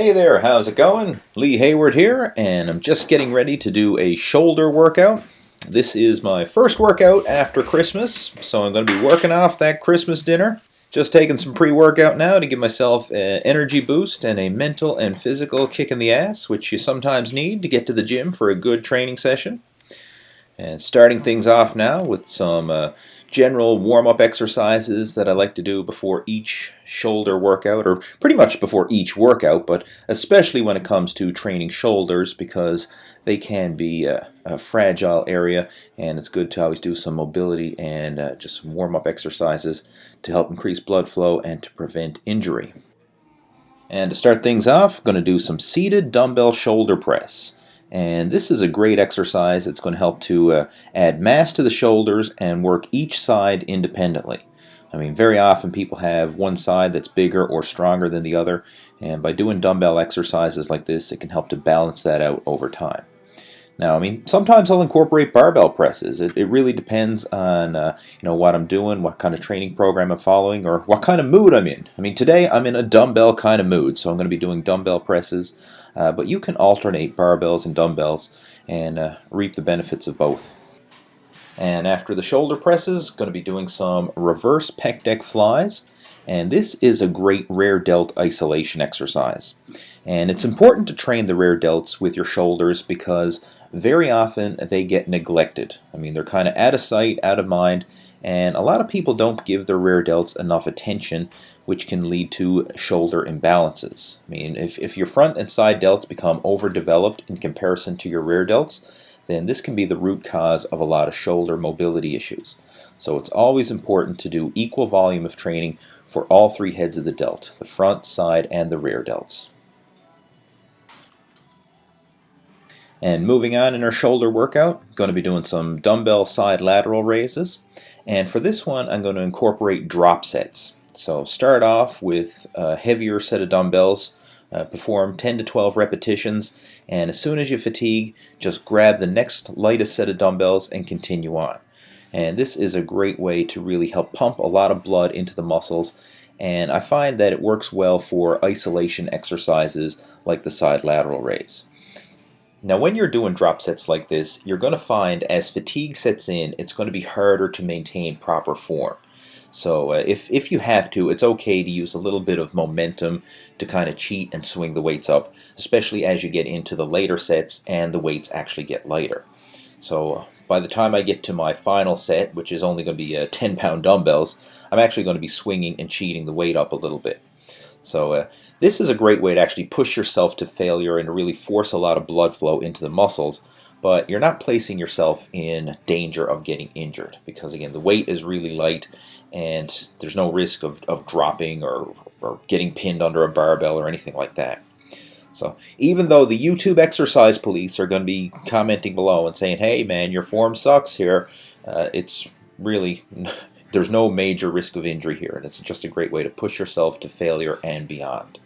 Hey there, how's it going? Lee Hayward here, and I'm just getting ready to do a shoulder workout. This is my first workout after Christmas, so I'm going to be working off that Christmas dinner. Just taking some pre-workout now to give myself an energy boost and a mental and physical kick in the ass, which you sometimes need to get to the gym for a good training session. And starting things off now with some general warm-up exercises that I like to do before each shoulder workout, or pretty much before each workout, but especially when it comes to training shoulders because they can be a fragile area, and it's good to always do some mobility and just some warm-up exercises to help increase blood flow and to prevent injury. And to start things off, I'm going to do some seated dumbbell shoulder press. And this is a great exercise that's going to help to add mass to the shoulders and work each side independently. I mean, very often people have one side that's bigger or stronger than the other, and by doing dumbbell exercises like this, it can help to balance that out over time. Now, I mean, sometimes I'll incorporate barbell presses. It really depends on what I'm doing, what kind of training program I'm following, or what kind of mood I'm in. I mean, today I'm in a dumbbell kind of mood, so I'm going to be doing dumbbell presses. But you can alternate barbells and dumbbells and reap the benefits of both. And after the shoulder presses, going to be doing some reverse pec deck flies. And this is a great rear delt isolation exercise. And it's important to train the rear delts with your shoulders because very often they get neglected. I mean, they're kind of out of sight, out of mind, and a lot of people don't give their rear delts enough attention, which can lead to shoulder imbalances. I mean, if your front and side delts become overdeveloped in comparison to your rear delts, then this can be the root cause of a lot of shoulder mobility issues. So it's always important to do equal volume of training for all three heads of the delt, the front, side, and the rear delts. And moving on in our shoulder workout, going to be doing some dumbbell side lateral raises. And for this one, I'm going to incorporate drop sets. So start off with a heavier set of dumbbells, perform 10 to 12 repetitions, and as soon as you fatigue, just grab the next lightest set of dumbbells and continue on. And this is a great way to really help pump a lot of blood into the muscles, and I find that it works well for isolation exercises like the side lateral raise. Now when you're doing drop sets like this, you're going to find as fatigue sets in, it's going to be harder to maintain proper form. So if you have to, it's okay to use a little bit of momentum to kind of cheat and swing the weights up, especially as you get into the later sets and the weights actually get lighter. So by the time I get to my final set, which is only going to be 10-pound dumbbells, I'm actually going to be swinging and cheating the weight up a little bit. So this is a great way to actually push yourself to failure and to really force a lot of blood flow into the muscles, but you're not placing yourself in danger of getting injured because, again, the weight is really light and there's no risk of dropping or getting pinned under a barbell or anything like that. So even though the YouTube exercise police are going to be commenting below and saying, hey man, your form sucks here, it's really, there's no major risk of injury here, and it's just a great way to push yourself to failure and beyond.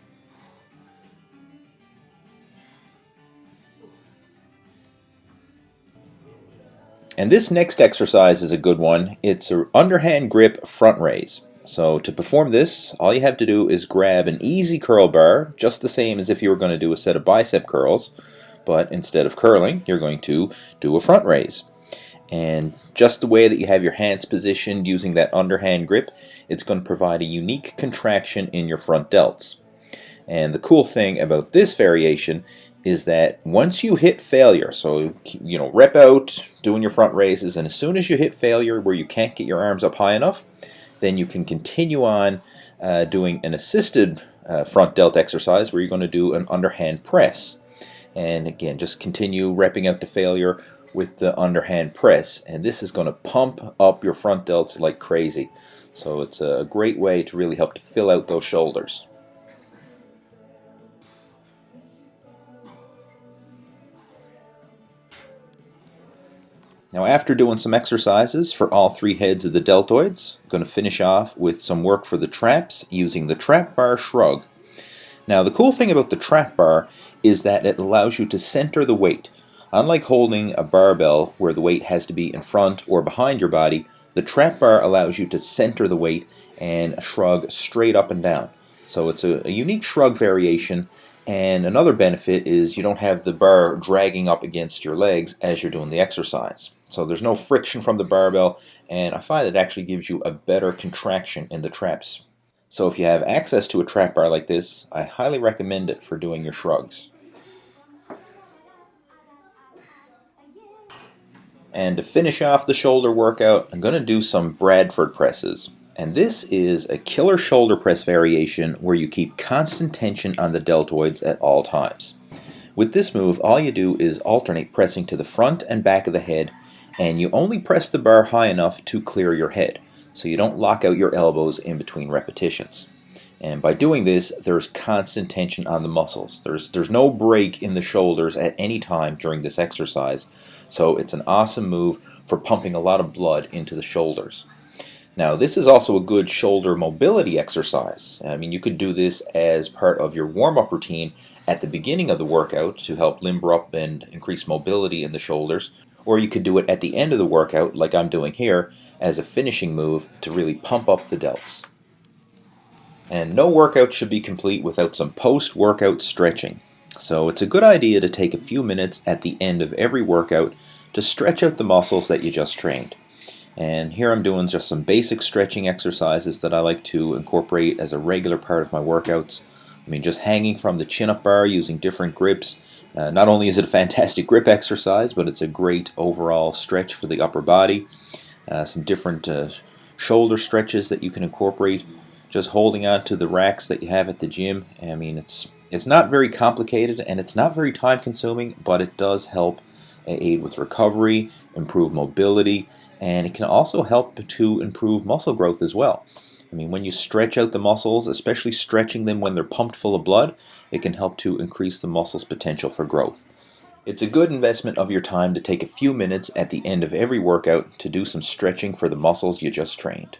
And this next exercise is a good one. It's an underhand grip front raise. So to perform this, all you have to do is grab an easy curl bar, just the same as if you were going to do a set of bicep curls, but instead of curling, you're going to do a front raise. And just the way that you have your hands positioned using that underhand grip, it's going to provide a unique contraction in your front delts. And the cool thing about this variation is that once you hit failure, so rep out doing your front raises, and as soon as you hit failure where you can't get your arms up high enough, then you can continue on doing an assisted front delt exercise where you're going to do an underhand press. And again, just continue repping out to failure with the underhand press, and this is going to pump up your front delts like crazy. So it's a great way to really help to fill out those shoulders. Now after doing some exercises for all three heads of the deltoids, I'm going to finish off with some work for the traps using the trap bar shrug. Now the cool thing about the trap bar is that it allows you to center the weight. Unlike holding a barbell where the weight has to be in front or behind your body, the trap bar allows you to center the weight and shrug straight up and down. So it's a unique shrug variation, And another benefit is you don't have the bar dragging up against your legs as you're doing the exercise. So there's no friction from the barbell, and I find it actually gives you a better contraction in the traps. So if you have access to a trap bar like this, I highly recommend it for doing your shrugs. And to finish off the shoulder workout, I'm going to do some Bradford presses. And this is a killer shoulder press variation where you keep constant tension on the deltoids at all times. With this move, all you do is alternate pressing to the front and back of the head, and you only press the bar high enough to clear your head, so you don't lock out your elbows in between repetitions. And by doing this, there's constant tension on the muscles. There's no break in the shoulders at any time during this exercise, so it's an awesome move for pumping a lot of blood into the shoulders. Now, this is also a good shoulder mobility exercise. I mean, you could do this as part of your warm-up routine at the beginning of the workout to help limber up and increase mobility in the shoulders, or you could do it at the end of the workout, like I'm doing here, as a finishing move to really pump up the delts. And no workout should be complete without some post-workout stretching. So it's a good idea to take a few minutes at the end of every workout to stretch out the muscles that you just trained. And here I'm doing just some basic stretching exercises that I like to incorporate as a regular part of my workouts. I mean, just hanging from the chin-up bar using different grips. Not only is it a fantastic grip exercise, but it's a great overall stretch for the upper body. Some different shoulder stretches that you can incorporate. Just holding on to the racks that you have at the gym. I mean, it's not very complicated and it's not very time-consuming, but it does help aid with recovery, improve mobility, and it can also help to improve muscle growth as well. I mean, when you stretch out the muscles, especially stretching them when they're pumped full of blood, it can help to increase the muscle's potential for growth. It's a good investment of your time to take a few minutes at the end of every workout to do some stretching for the muscles you just trained.